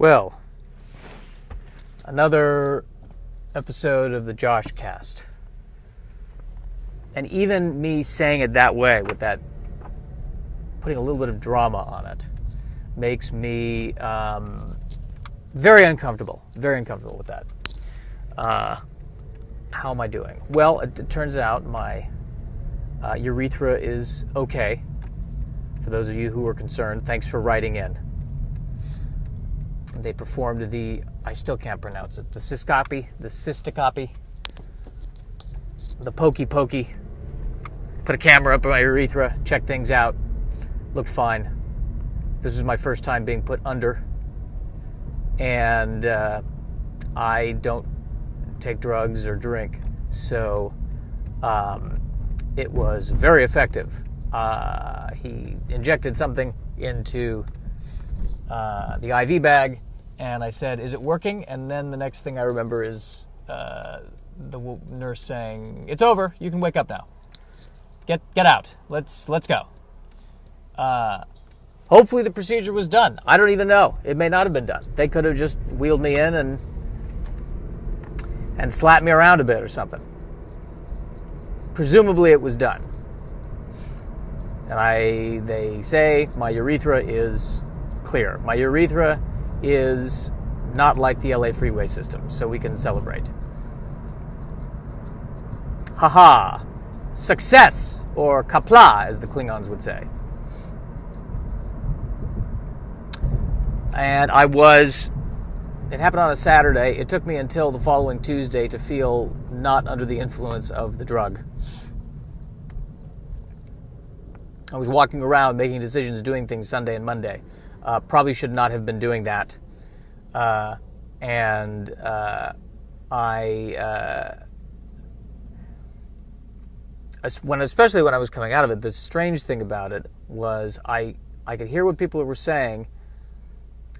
Well, another episode of the JoshCast. And even me saying it that way, with that, putting a little bit of drama on it, makes me very uncomfortable with that. How am I doing? Well, it turns out my urethra is okay. For those of you who are concerned, thanks for writing in. They performed I still can't pronounce it, the cystoscopy, the pokey. Put a camera up in my urethra, checked things out, looked fine. This was my first time being put under, and I don't take drugs or drink, so it was very effective. He injected something into the IV bag, and I said, "Is it working?" And then the next thing I remember is the nurse saying, "It's over. You can wake up now. Get out. Let's go." Hopefully the procedure was done. I don't even know. It may not have been done. They could have just wheeled me in and slapped me around a bit or something. Presumably it was done. And they say my urethra is clear. My urethra is not like the LA freeway system, so we can celebrate. Haha! Success! Or kapla, as the Klingons would say. And it happened on a Saturday. It took me until the following Tuesday to feel not under the influence of the drug. I was walking around making decisions, doing things Sunday and Monday. Probably should not have been doing that. Especially when I was coming out of it, the strange thing about it was I could hear what people were saying,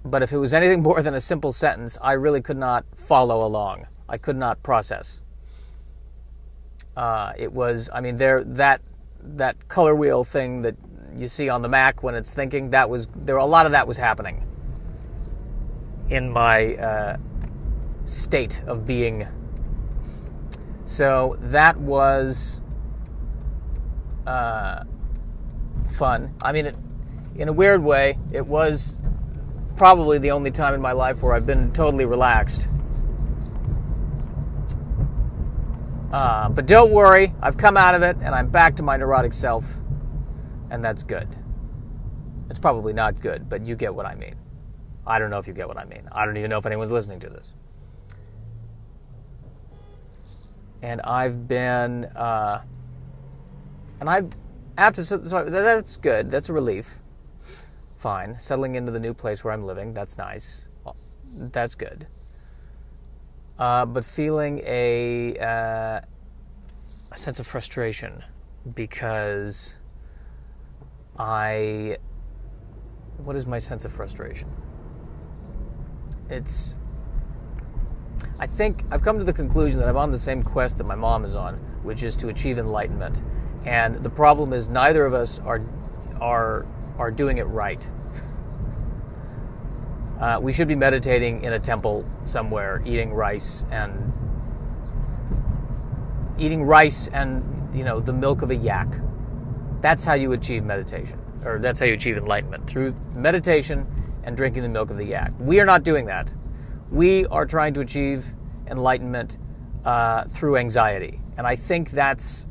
but if it was anything more than a simple sentence, I really could not follow along. I could not process. It was, that color wheel thing that you see on the Mac when it's thinking, a lot of that was happening in my state of being. So that was fun. In a weird way, it was probably the only time in my life where I've been totally relaxed. But don't worry, I've come out of it, and I'm back to my neurotic self, and that's good. It's probably not good, but you get what I mean. I don't know if you get what I mean. I don't even know if anyone's listening to this. And I've been, so that's good. That's a relief. Fine. Settling into the new place where I'm living, that's nice. That's good. But feeling a sense of frustration because what is my sense of frustration? I think I've come to the conclusion that I'm on the same quest that my mom is on, which is to achieve enlightenment. And the problem is neither of us are doing it right. We should be meditating in a temple somewhere, eating rice and the milk of a yak. That's how you achieve meditation, or that's how you achieve enlightenment, through meditation and drinking the milk of the yak. We are not doing that. We are trying to achieve enlightenment through anxiety, and I think that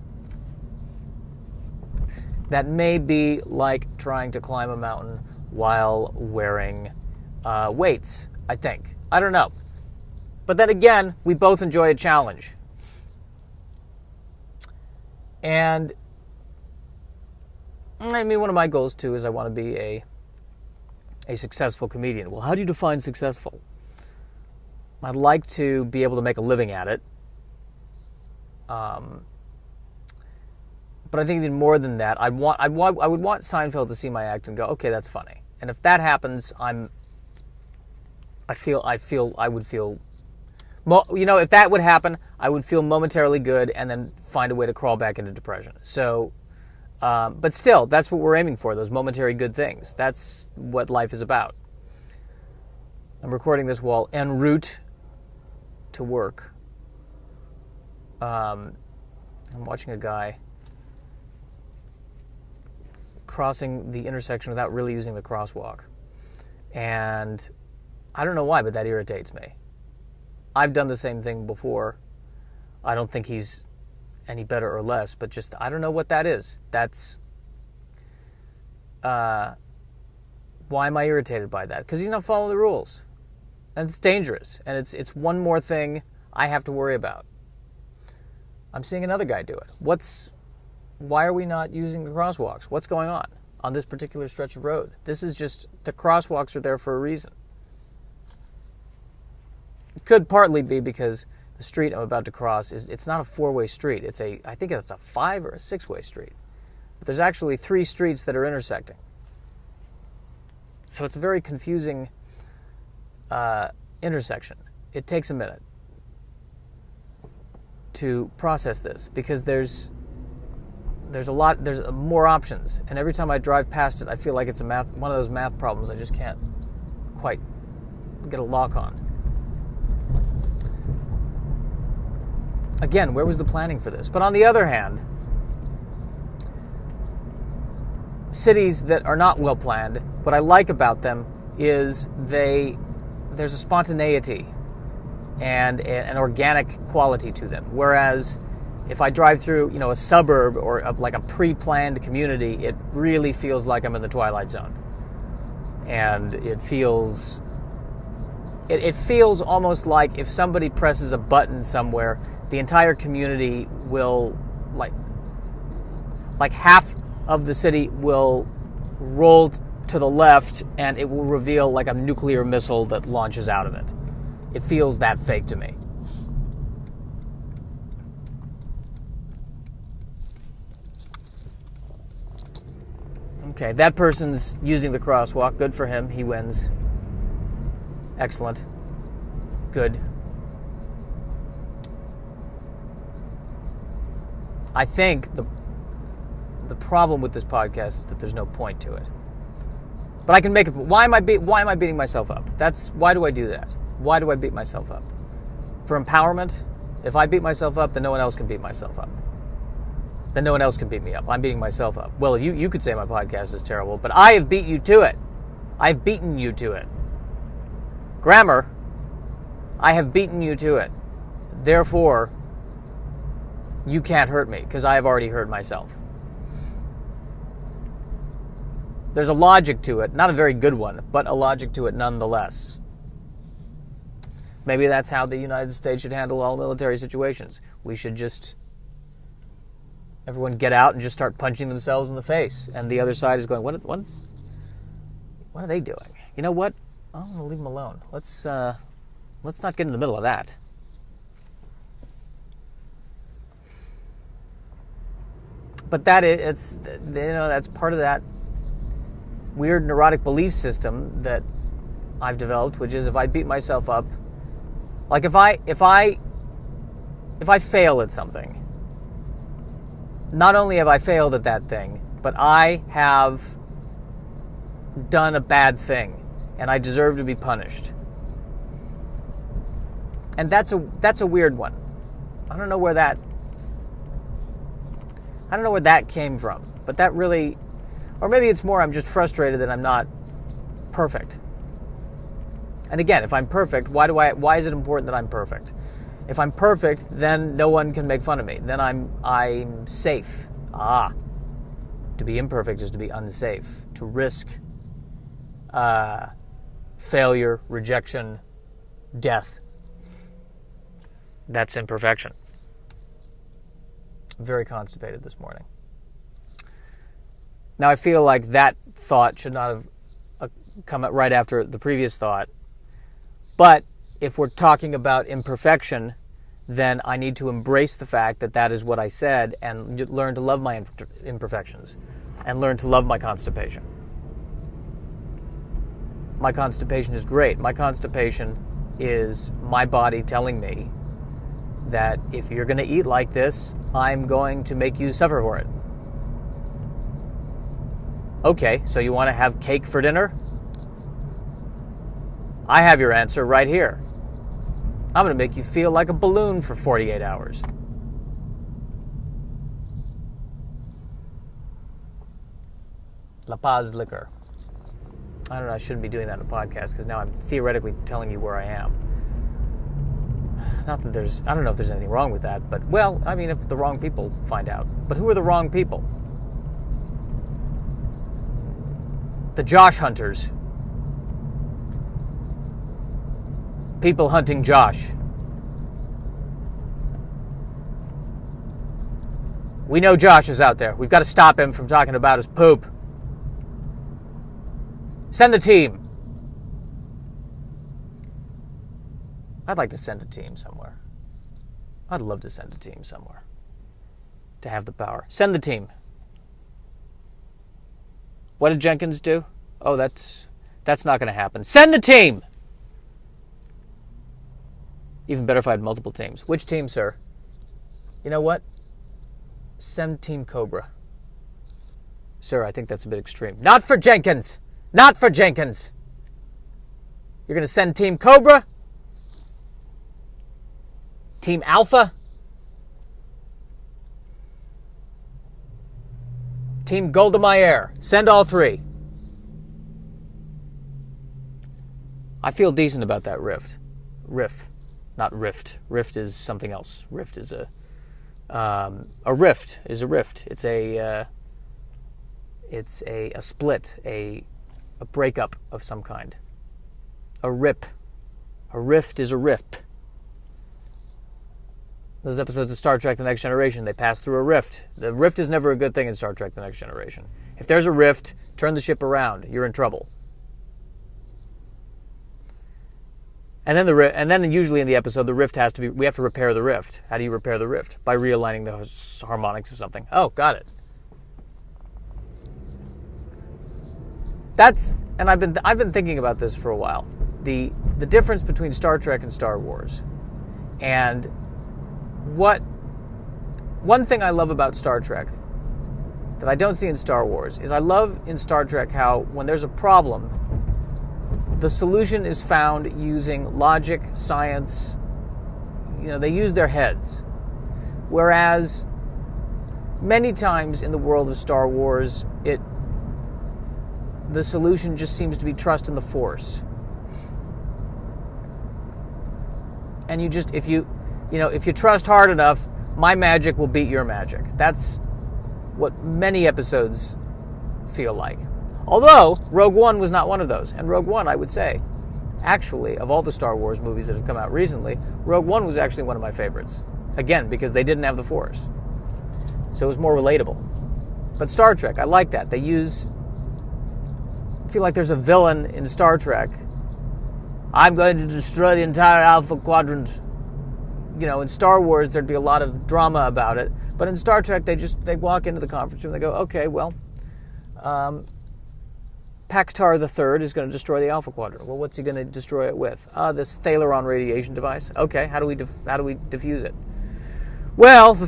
may be like trying to climb a mountain while wearing weights, I think. I don't know. But then again, we both enjoy a challenge. And one of my goals too is I want to be a successful comedian. Well, how do you define successful? I'd like to be able to make a living at it. But I think even more than that, I would want Seinfeld to see my act and go, okay, that's funny. And if that happens, if that would happen, I would feel momentarily good and then find a way to crawl back into depression. So, but still, that's what we're aiming for, those momentary good things. That's what life is about. I'm recording this while en route to work. I'm watching a guy crossing the intersection without really using the crosswalk. And I don't know why, but that irritates me. I've done the same thing before. I don't think he's any better or less, but just, I don't know what that is. That's, why am I irritated by that? Because he's not following the rules. And it's dangerous. And it's one more thing I have to worry about. I'm seeing another guy do it. Why are we not using the crosswalks? What's going on this particular stretch of road? This is just, the crosswalks are there for a reason. It could partly be because the street I'm about to cross it's not a 4-way street. I think it's a 5 or a 6-way street. But there's actually 3 streets that are intersecting. So it's a very confusing intersection. It takes a minute to process this because there's more options, and every time I drive past it, I feel like it's one of those math problems I just can't quite get a lock on. Again, where was the planning for this? But on the other hand, cities that are not well planned, what I like about them is there's a spontaneity and an organic quality to them. Whereas if I drive through, a suburb or like a pre-planned community, it really feels like I'm in the Twilight Zone. And it feels almost like if somebody presses a button somewhere, the entire community will, like half of the city will roll to the left, and it will reveal like a nuclear missile that launches out of it. It feels that fake to me. Okay, that person's using the crosswalk. Good for him. He wins. Excellent. Good. I think the problem with this podcast is that there's no point to it. But I can make it. Why am I beating myself up? Why do I do that? Why do I beat myself up? For empowerment? If I beat myself up, then no one else can beat myself up. Then no one else can beat me up. I'm beating myself up. Well, you could say my podcast is terrible, but I have beat you to it. I've beaten you to it. Grammar, I have beaten you to it. Therefore, you can't hurt me, because I have already hurt myself. There's a logic to it, not a very good one, but a logic to it nonetheless. Maybe that's how the United States should handle all military situations. We should just, everyone get out and just start punching themselves in the face. And the other side is going, what are they doing? You know what? I'm going to leave them alone. Let's not get in the middle of that. But that's part of that weird neurotic belief system that I've developed, which is if I beat myself up, like if I fail at something, not only have I failed at that thing, but I have done a bad thing and I deserve to be punished. And that's a weird one. I don't know where that came from, but that really, or maybe it's more I'm just frustrated that I'm not perfect. And again, if I'm perfect, why is it important that I'm perfect? If I'm perfect, then no one can make fun of me. Then I'm safe. To be imperfect is to be unsafe. To risk failure, rejection, death. That's imperfection. I'm very constipated this morning. Now I feel like that thought should not have come right after the previous thought. But if we're talking about imperfection, then I need to embrace the fact that that is what I said and learn to love my imperfections and learn to love my constipation. My constipation is great. My constipation is my body telling me that if you're going to eat like this, I'm going to make you suffer for it. Okay, so you want to have cake for dinner? I have your answer right here. I'm going to make you feel like a balloon for 48 hours. La Paz liquor. I don't know, I shouldn't be doing that in a podcast because now I'm theoretically telling you where I am. Not that I don't know if there's anything wrong with that, but, well, I mean, if the wrong people find out. But who are the wrong people? The Josh hunters. People hunting Josh. We know Josh is out there. We've got to stop him from talking about his poop. Send the team. I'd like to send a team somewhere. I'd love to send a team somewhere. To have the power. Send the team. What did Jenkins do? Oh, that's not going to happen. Send the team! Even better if I had multiple teams. Which team, sir? You know what? Send Team Cobra. Sir, I think that's a bit extreme. Not for Jenkins! Not for Jenkins! You're going to send Team Cobra? Team Alpha? Team Golda Meir. Send all three. I feel decent about that riff. Not rift. Rift is something else. Rift is a rift is a rift. It's a split, a breakup of some kind. A rip. A rift is a rip. Those episodes of Star Trek The Next Generation, they pass through a rift. The rift is never a good thing in Star Trek The Next Generation. If there's a rift, turn the ship around. You're in trouble. And then usually in the episode, the rift has to be, we have to repair the rift. How do you repair the rift? By realigning the harmonics of something. Oh, got it. And I've been thinking about this for a while. The difference between Star Trek and Star Wars. And one thing I love about Star Trek that I don't see in Star Wars is I love in Star Trek how when there's a problem, the solution is found using logic, science. They use their heads. Whereas many times in the world of Star Wars, the solution just seems to be trust in the Force. And if you trust hard enough, my magic will beat your magic. That's what many episodes feel like. Although, Rogue One was not one of those. And Rogue One, I would say, actually, of all the Star Wars movies that have come out recently, Rogue One was actually one of my favorites. Again, because they didn't have the Force. So it was more relatable. But Star Trek, I like that. I feel like there's a villain in Star Trek. I'm going to destroy the entire Alpha Quadrant. In Star Wars, there'd be a lot of drama about it. But in Star Trek, they walk into the conference room and they go, okay, well, Pactar III is going to destroy the Alpha Quadrant. Well, what's he going to destroy it with? This Thalaron radiation device. Okay, how do we defuse it? Well, the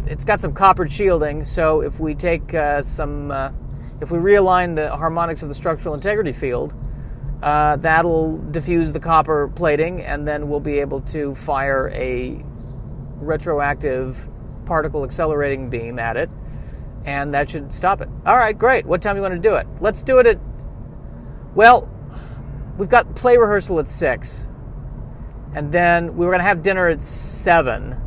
it's got some coppered shielding. So if we take if we realign the harmonics of the structural integrity field, that'll diffuse the copper plating, and then we'll be able to fire a retroactive particle accelerating beam at it. And that should stop it. All right, great. What time do you want to do it? Let's do it well, we've got play rehearsal at 6. And then we were going to have dinner at 7.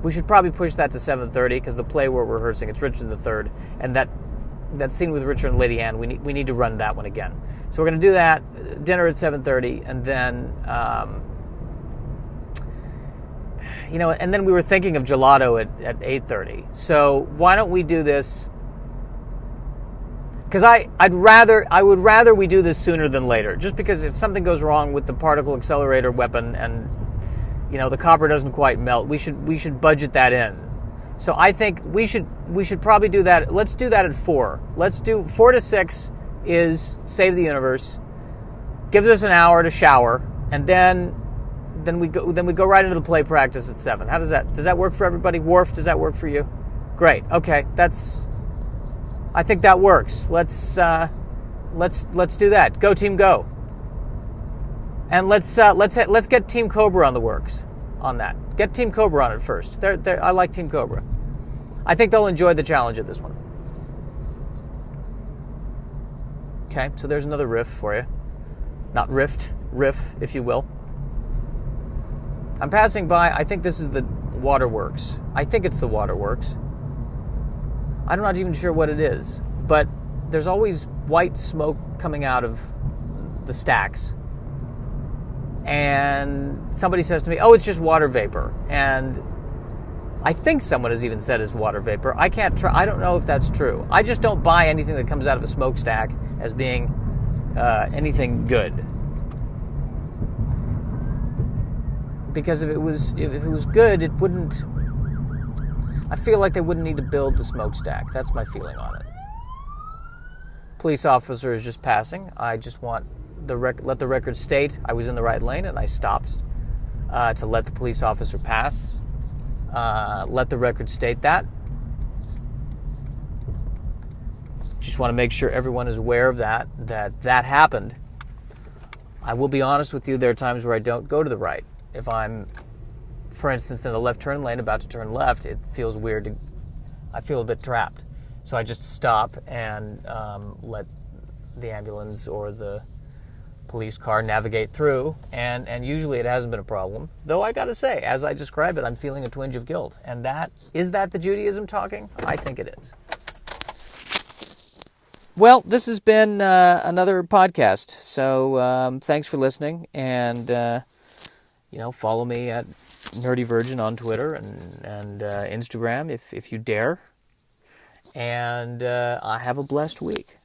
We should probably push that to 7:30 because the play we're rehearsing, it's Richard III. And that scene with Richard and Lady Anne, we need to run that one again. So we're going to do that, dinner at 7:30, and then... and then we were thinking of gelato at 8:30. So why don't we do this? Because I would rather we do this sooner than later. Just because if something goes wrong with the particle accelerator weapon and the copper doesn't quite melt, we should budget that in. So I think we should probably do that. Let's do that at 4. Let's do 4 to 6 is Save the Universe. Gives us an hour to shower, and then we go right into the play practice at 7. Does that work for everybody? Worf, does that work for you? Great. Okay, I think that works. Let's let's do that. Go team, go. And let's get Team Cobra on the works on that. Get Team Cobra on it first. I like Team Cobra. I think they'll enjoy the challenge of this one. Okay, so there's another riff for you. Not riff, if you will. I'm passing by, I think this is the waterworks. I think it's the waterworks. I'm not even sure what it is, but there's always white smoke coming out of the stacks. And somebody says to me, oh, it's just water vapor. And I think someone has even said it's water vapor. I don't know if that's true. I just don't buy anything that comes out of a smokestack as being anything good. Because if it was good, it wouldn't. I feel like they wouldn't need to build the smokestack. That's my feeling on it. Police officer is just passing. I just want let the record state I was in the right lane and I stopped to let the police officer pass. Let the record state that. Just want to make sure everyone is aware of that happened. I will be honest with you, there are times where I don't go to the right. If I'm, for instance, in a left turn lane about to turn left, it feels weird. I feel a bit trapped. So I just stop and let the ambulance or the police car navigate through, and usually it hasn't been a problem. Though I gotta say, as I describe it, I'm feeling a twinge of guilt. And is that the Judaism talking? I think it is. Well, this has been another podcast. So thanks for listening, and follow me at Nerdy Virgin on Twitter and Instagram if you dare. And I have a blessed week.